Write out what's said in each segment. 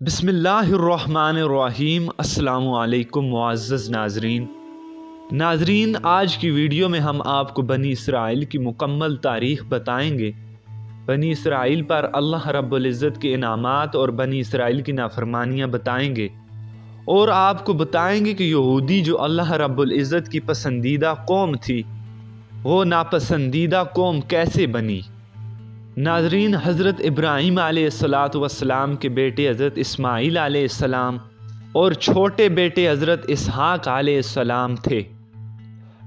बिस्मिल्लाहिर्रहमानिर्रहीम। अस्सलाम वालेकुम मुअज़्ज़ज़ नाज़रीन, आज की वीडियो में हम आपको बनी इसराइल की मुकम्मल तारीख़ बताएंगे। बनी इसराइल पर अल्लाह रब्बुल इज़्ज़त के इनामात और बनी इसराइल की नाफरमानियाँ बताएंगे और आपको बताएंगे कि यहूदी जो अल्लाह रब्बुल इज़्ज़त की पसंदीदा कौम थी, वो नापसंदीदा कौम कैसे बनी। नाज़रीन, हज़रत इब्राहीम अलैहिस्सलातु वस्सलाम के बेटे हज़रत इस्माईल अलैहिस्सलाम और छोटे बेटे हज़रत इसहाक अलैहिस्सलाम थे।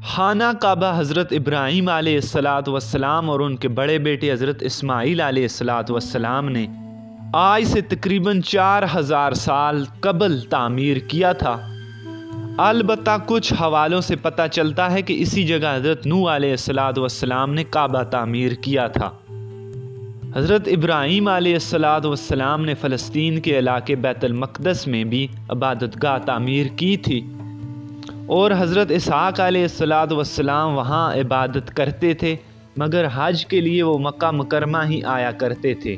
खाना काबा हज़रत इब्राहीम अलैहिस्सलातु वस्सलाम और उनके बड़े बेटे हज़रत इस्माईल अलैहिस्सलातु वस्सलाम ने आज से तकरीबन 4000 साल कबल तामीर किया था। अलबत्ता कुछ हवालों से पता चलता है कि इसी जगह हज़रत नूह अलैहिस्सलातु वस्सलाम ने काबा तामीर किया था। हज़रत इब्राहीम अलैहिस्सलातु वस्सलाम ने फ़लस्तीन के इलाके बैतुल मक़दस में भी इबादतगाह तामीर की थी और हज़रत इसहाक अलैहिस्सलातु वस्सलाम वहाँ इबादत करते थे, मगर हज के लिए वो मक्का मुकरमा ही आया करते थे।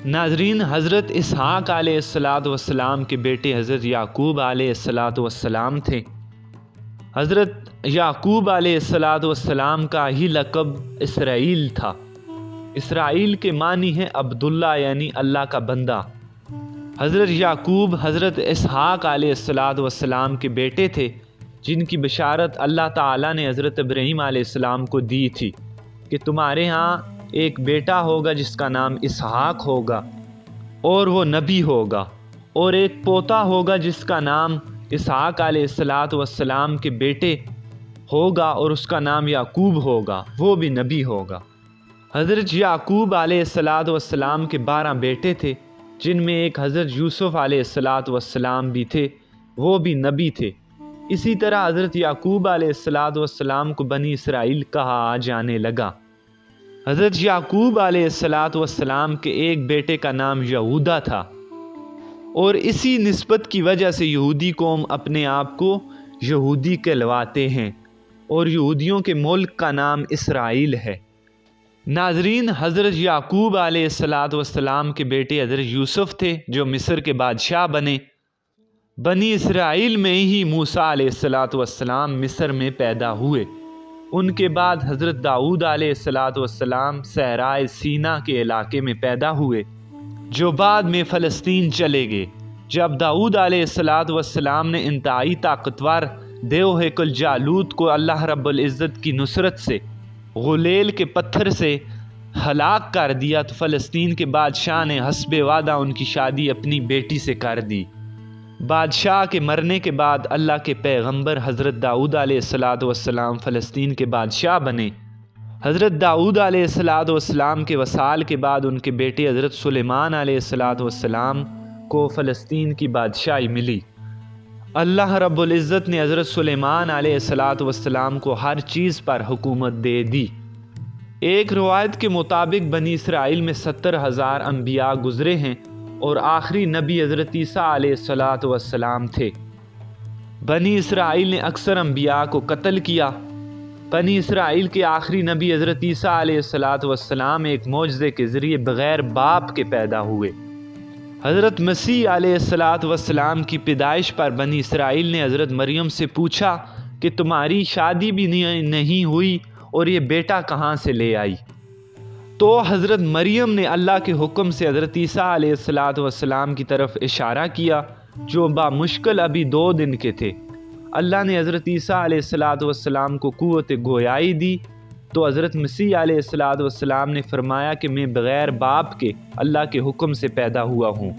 नाज़रीन, हज़रत इसहाक अलैहिस्सलातु वस्सलाम के बेटे हज़रत याकूब अलैहिस्सलातु वस्सलाम थे। हज़रत याकूब अलैहिस्सलातु वस्सलाम का ही लक़ब इसराइल था। इसराइल के मानी हैं अब्दुल्ला, यानी अल्लाह का बंदा। हज़रत याकूब हज़रत इसहाक अलैहिस्सलातु वस्सलाम के बेटे थे, जिनकी बशारत अल्लाह ताला ने हज़रत इब्राहीम अलैहिस्सलाम को दी थी कि तुम्हारे यहाँ एक बेटा होगा जिसका नाम इसहाक होगा और वो नबी होगा, और एक पोता होगा जिसका नाम इसहाक अलैहिस्सलातु वस्सलाम के बेटे होगा और उसका नाम याकूब होगा, वो भी नबी होगा। हज़रत याकूब अलैहिस्सलातु वस्सलाम के 12 बेटे थे, जिनमें एक हज़रत यूसुफ़ अलैहिस्सलातु वस्सलाम भी थे, वो भी नबी थे। इसी तरह हज़रत याकूब अलैहिस्सलातु वस्सलाम को बनी इसराइल कहा जाने लगा। हज़रत याकूब अलैहिस्सलातु वस्सलाम के एक बेटे का नाम यहूदा था और इसी निस्बत की वजह से यहूदी कौम अपने आप को यहूदी कहलवाते हैं और यहूदियों के मुल्क का नाम इसराइल है। नाज़रीन, हज़रत याकूब अलैहिस्सलातु वस्सलाम के बेटे हज़रत यूसुफ़ थे, जो मिस्र के बादशाह बने। बनी इसराइल में ही मूसा अलैहिस्सलातु वस्सलाम मिस्र में पैदा हुए। उनके बाद हज़रत दाऊद अलैहिस्सलातु वस्सलाम सहराए सीना के इलाके में पैदा हुए, जो बाद में फ़लस्तीन चले गए। जब दाऊद अलैहिस्सलातु वस्सलाम ने इंतहाई ताकतवर देव जालूत को अल्लाह रब्बुल इज़्ज़त की नुसरत से गुलेल के पत्थर से हलाक कर दिया, तो फ़लस्तीन के बादशाह ने हस्बे वादा उनकी शादी अपनी बेटी से कर दी। बादशाह के मरने के बाद अल्लाह के पैगंबर हज़रत दाऊद अलैहिस्सलातु वस्सलाम फ़लस्तीन के बादशाह बने। हज़रत दाऊद अलैहिस्सलातु वस्सलाम के वसाल के बाद उनके बेटे हज़रत सुलेमान अलैहिस्सलातु वस्सलाम को फ़लस्तीन की बादशाही मिली। अल्लाह रब्बुल इज़्ज़त ने हज़रत सुलेमान अलैहिस्सलातु वस्सलाम को हर चीज़ पर हुकूमत दे दी। एक रवायत के मुताबिक बनी इसराइल में 70,000 अम्बिया गुज़रे हैं और आखिरी नबी हज़रत ईसा अलैहिस्सलातु वस्सलाम थे। बनी इसराइल ने अक्सर अम्बिया को कत्ल किया। बनी इसराइल के आखिरी नबी हज़रत ईसा अलैहिस्सलातु वस्सलाम एक मोजज़े के ज़रिए बग़ैर बाप के पैदा हुए। हज़रत मसीह अलैहिस्सलातु वस्सलाम की पैदाइश पर बनी इसराइल ने हज़रत मरियम से पूछा कि तुम्हारी शादी भी नहीं हुई और ये बेटा कहाँ से ले आई। तो हज़रत मरियम ने अल्लाह के हुक्म से हज़रत ईसा अलैहिस्सलातु वस्सलाम की तरफ इशारा किया, जो बामुश्किल अभी 2 दिन के थे। अल्लाह ने हज़रत ईसा अलैहिस्सलातु वस्सलाम को क़ुव्वत गोयाई दी, तो हज़रत मसीह अलैहिस्सलातु वस्सलाम ने फरमाया कि मैं बग़ैर बाप के अल्लाह के हुक्म से पैदा हुआ हूँ।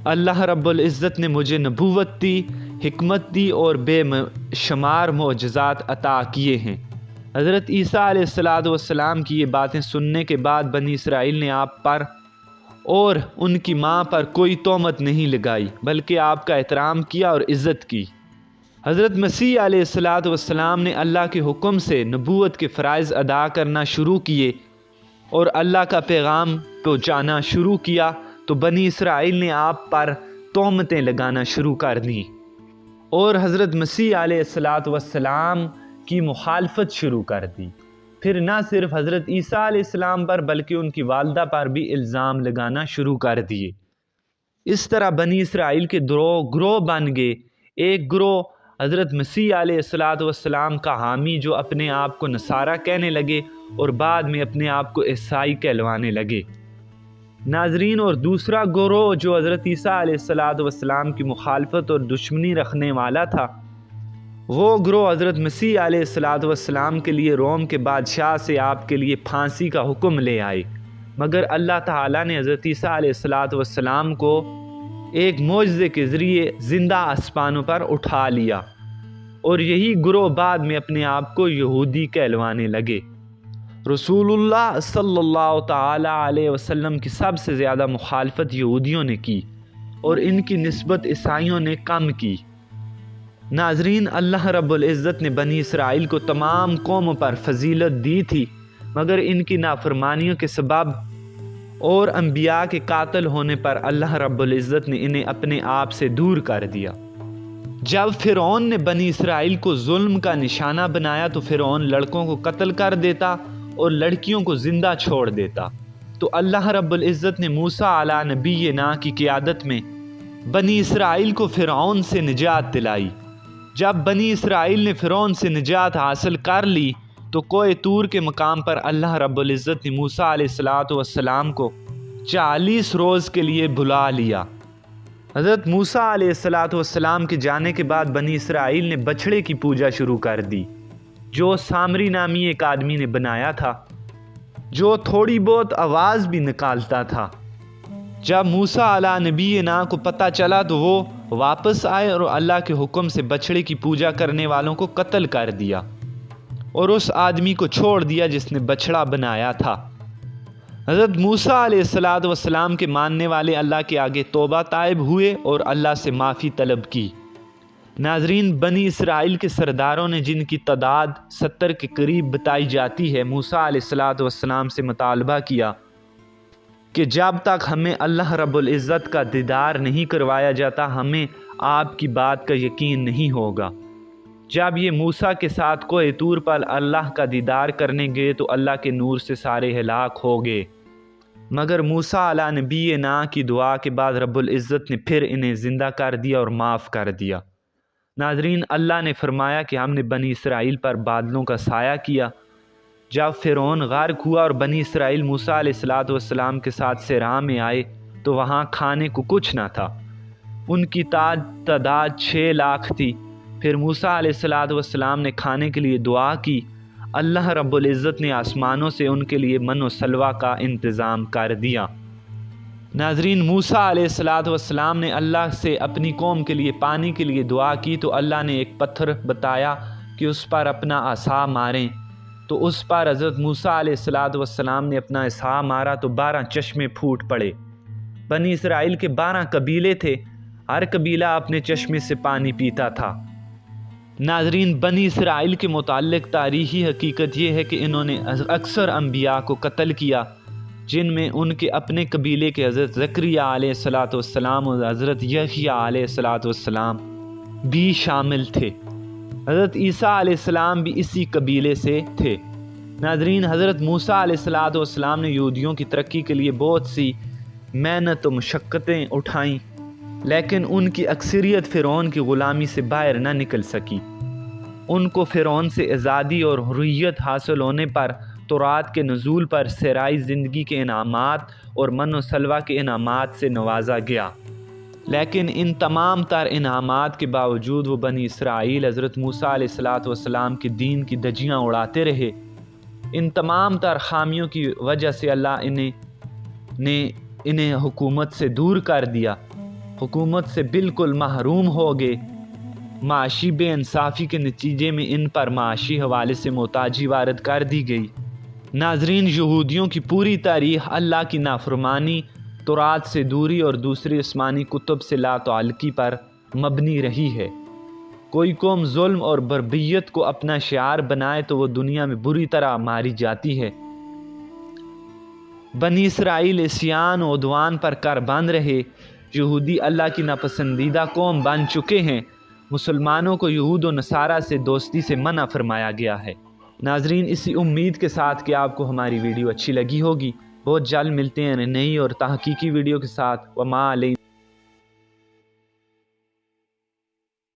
अल्लाह रब्बुल इज़्ज़त ने मुझे नबूवत दी, हिकमत दी और बेशुमार मोअज़िज़ात अता किए हैं। हज़रत ईसा अलैहिस्सलातु वस्सलाम की ये बातें सुनने के बाद बनी इसराइल ने आप पर और उनकी माँ पर कोई तोहमत नहीं लगाई, बल्कि आपका एहतराम किया और इज़्ज़त की। हज़रत मसीह अलैहिस्सलातु वस्सलाम ने अल्लाह के हुक्म से नबूवत के फ़राइज़ अदा करना शुरू किए और अल्लाह का पैगाम पहुँचाना शुरू किया, तो बनी इसराइल ने आप पर तोहमतें लगाना शुरू कर दी और हज़रत मसीह अलैहिस्सलातु वस्सलाम की मुखालफत शुरू कर दी। फिर न सिर्फ हज़रत ईसा अलैहिस्सलाम पर बल्कि उनकी वालदा पर भी इल्ज़ाम लगाना शुरू कर दिए। اس طرح بنی اسرائیل کے گروہ بن گئے۔ ایک گروہ حضرت مسیح علیہ الصلاۃ والسلام کا حامی جو اپنے آپ کو نصارہ کہنے لگے اور بعد میں اپنے آپ کو عیسائی کہلوانے لگے۔ ناظرین، اور دوسرا گروہ جو حضرت عیسیٰ علیہ الصلاۃ والسلام کی مخالفت اور دشمنی رکھنے والا تھا، وہ گروہ حضرت مسیح علیہ الصلاۃ والسلام کے لیے روم کے بادشاہ سے آپ کے لیے پھانسی کا حکم لے آئے، مگر اللہ تعالیٰ نے حضرت عیسیٰ علیہ الصلاۃ والسلام کو ایک معجزے کے ذریعے زندہ آسمانوں پر اٹھا لیا، اور یہی گروہ بعد میں اپنے آپ کو یہودی کہلوانے لگے۔ رسول اللہ صلی اللہ تعالیٰ علیہ وسلم کی سب سے زیادہ مخالفت یہودیوں نے کی اور ان کی نسبت عیسائیوں نے کم کی۔ ناظرین، اللہ رب العزت نے بنی اسرائیل کو تمام قوموں پر فضیلت دی تھی، مگر ان کی نافرمانیوں کے سبب اور انبیاء کے قاتل ہونے پر اللہ رب العزت نے انہیں اپنے آپ سے دور کر دیا۔ جب فرعون نے بنی اسرائیل کو ظلم کا نشانہ بنایا تو فرعون لڑکوں کو قتل کر دیتا اور لڑکیوں کو زندہ چھوڑ دیتا، تو اللہ رب العزت نے موسیٰ علیہ نبینا کی قیادت میں بنی اسرائیل کو فرعون سے نجات دلائی۔ جب بنی اسرائیل نے فرعون سے نجات حاصل کر لی تو کوہ طور کے مقام پر اللہ رب العزت نے موسیٰ علیہ السلام کو 40 روز کے لیے بلا لیا۔ حضرت موسیٰ علیہ السلام کے جانے کے بعد بنی اسرائیل نے بچھڑے کی پوجا شروع کر دی، جو سامری نامی ایک آدمی نے بنایا تھا، جو تھوڑی بہت آواز بھی نکالتا تھا۔ جب موسیٰ علیہ نبینا کو پتہ چلا تو وہ واپس آئے اور اللہ کے حکم سے بچھڑے کی پوجا کرنے والوں کو قتل کر دیا اور اس آدمی کو چھوڑ دیا جس نے بچھڑا بنایا تھا۔ حضرت موسیٰ علیہ السلام کے ماننے والے اللہ کے آگے توبہ طائب ہوئے اور اللہ سے معافی طلب کی۔ ناظرین، بنی اسرائیل کے سرداروں نے، جن کی تعداد 70 کے قریب بتائی جاتی ہے، موسیٰ علیہ السلام سے مطالبہ کیا کہ جب تک ہمیں اللہ رب العزت کا دیدار نہیں کروایا جاتا ہمیں آپ کی بات کا یقین نہیں ہوگا۔ جب یہ موسیٰ کے ساتھ کوہ طور پر اللہ کا دیدار کرنے گئے تو اللہ کے نور سے سارے ہلاک ہو گئے، مگر موسیٰ علیہ نبینا کی دعا کے بعد رب العزت نے پھر انہیں زندہ کر دیا اور معاف کر دیا۔ ناظرین، اللہ نے فرمایا کہ ہم نے بنی اسرائیل پر بادلوں کا سایہ کیا۔ جب فرعون غرق ہوا اور بنی اسرائیل موسیٰ علیہ السلام کے ساتھ صحرا میں آئے تو وہاں کھانے کو کچھ نہ تھا۔ ان کی تعداد 6 لاکھ تھی۔ پھر موسیٰ علیہ السلام نے کھانے کے لیے دعا کی، اللہ رب العزت نے آسمانوں سے ان کے لیے من و سلوہ کا انتظام کر دیا۔ ناظرین، موسیٰ علیہ السلام نے اللہ سے اپنی قوم کے لیے پانی کے لیے دعا کی تو اللہ نے ایک پتھر بتایا کہ اس پر اپنا عصا ماریں، تو اس پر حضرت موسیٰ علیہ السلام نے اپنا عصا مارا تو 12 چشمے پھوٹ پڑے۔ بنی اسرائیل کے 12 قبیلے تھے، ہر قبیلہ اپنے چشمے سے پانی پیتا تھا۔ ناظرین، بنی اسرائیل کے متعلق تاریخی حقیقت یہ ہے کہ انہوں نے اکثر انبیاء کو قتل کیا، جن میں ان کے اپنے قبیلے کے حضرت زکریا علیہ السلام اور حضرت یحییٰ علیہ السلام بھی شامل تھے۔ حضرت عیسیٰ علیہ السلام بھی اسی قبیلے سے تھے۔ ناظرین، حضرت موسیٰ علیہ السلام نے یہودیوں کی ترقی کے لیے بہت سی محنت و مشقتیں اٹھائیں، لیکن ان کی اکثریت فرعون کی غلامی سے باہر نہ نکل سکی۔ ان کو فرعون سے آزادی اور حریت حاصل ہونے پر، تورات کے نزول پر، صحرائی زندگی کے انعامات اور من و سلوہ کے انعامات سے نوازا گیا، لیکن ان تمام تر انعامات کے باوجود وہ بنی اسرائیل حضرت موسیٰ علیہ السلام کے دین کی دھجیاں اڑاتے رہے۔ ان تمام تر خامیوں کی وجہ سے اللہ انہیں حکومت سے دور کر دیا، حکومت سے بالکل محروم ہو گئے۔ معاشی بے انصافی کے نتیجے میں ان پر معاشی حوالے سے محتاجی وارد کر دی گئی۔ ناظرین، یہودیوں کی پوری تاریخ اللہ کی نافرمانی، تورات سے دوری اور دوسری آسمانی کتب سے لا تعلقی پر مبنی رہی ہے۔ کوئی قوم ظلم اور بربریت کو اپنا شعار بنائے تو وہ دنیا میں بری طرح ماری جاتی ہے۔ بنی اسرائیل عصیان و عدوان پر کاربند رہے۔ یہودی اللہ کی ناپسندیدہ قوم بن چکے ہیں۔ مسلمانوں کو یہود و نصارہ سے دوستی سے منع فرمایا گیا ہے۔ ناظرین، اسی امید کے ساتھ کہ آپ کو ہماری ویڈیو اچھی لگی ہوگی، بہت جلد ملتے ہیں نئی اور تحقیقی ویڈیو کے ساتھ۔ وما علینا